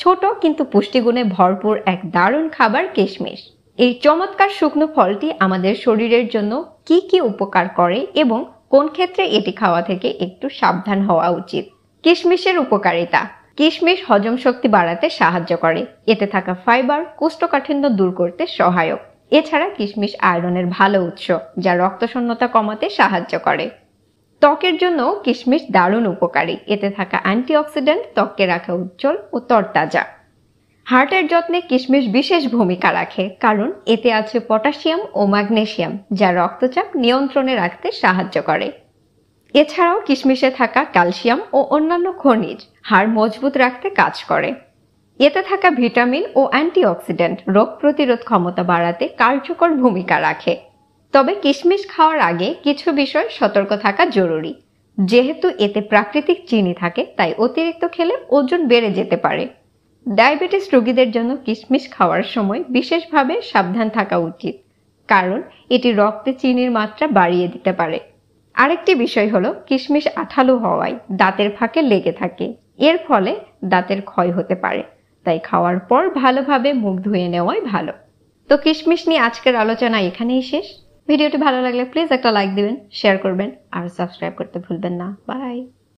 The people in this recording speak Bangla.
ছোট কিন্তু পুষ্টিগুণে ভরপুর এক দারুণ খাবার কিশমিশ। এই চমৎকার শুকনো ফলটি আমাদের শরীরের জন্য কি কি উপকার করে এবং কোন ক্ষেত্রে এটি খাওয়া থেকে একটু সাবধান হওয়া উচিত। কিশমিশের উপকারিতা। কিশমিশ হজম শক্তি বাড়াতে সাহায্য করে। এতে থাকা ফাইবার কোষ্ঠকাঠিন্য দূর করতে সহায়ক। এছাড়া কিশমিশ আয়রনের ভালো উৎস, যা রক্তশূন্যতা কমাতে সাহায্য করে। ত্বকের জন্য কিশমিশ দারুণ উপকারী। এতে থাকা অ্যান্টিঅক্সিডেন্ট ত্বককে রাখে উজ্জ্বল ও তরতাজা। হার্টের যত্নে কিশমিশ বিশেষ ভূমিকা রাখে, কারণ এতে আছে পটাশিয়াম ও ম্যাগনেসিয়াম, যা রক্তচাপ নিয়ন্ত্রণে রাখতে সাহায্য করে। এছাড়াও কিশমিশে থাকা ক্যালসিয়াম ও অন্যান্য খনিজ হাড় মজবুত রাখতে কাজ করে। এতে থাকা ভিটামিন ও অ্যান্টিঅক্সিডেন্ট রোগ প্রতিরোধ ক্ষমতা বাড়াতে কার্যকর ভূমিকা রাখে। তবে কিশমিশ খাওয়ার আগে কিছু বিষয় সতর্ক থাকা জরুরি। যেহেতু এতে প্রাকৃতিক চিনি থাকে, তাই অতিরিক্ত খেলে ওজন বেড়ে যেতে পারে। ডায়াবেটিস রোগীদের জন্য কিশমিশ খাওয়ার সময় বিশেষভাবে সাবধান থাকা উচিত, কারণ এটি রক্তে চিনির মাত্রা বাড়িয়ে দিতে পারে। আরেকটি বিষয় হলো, কিশমিশ আঠালো হওয়ায় দাঁতের ফাঁকে লেগে থাকে। এর ফলে দাঁতের ক্ষয় হতে পারে, তাই খাওয়ার পর ভালোভাবে মুখ ধুয়ে নেওয়াই ভালো। তো কিশমিশ নিয়ে আজকের আলোচনা এখানেই শেষ। ভিডিওটি ভালো লাগলে প্লিজ একটা লাইক দিবেন, শেয়ার করবেন আর সাবস্ক্রাইব করতে ভুলবেন না। বাই।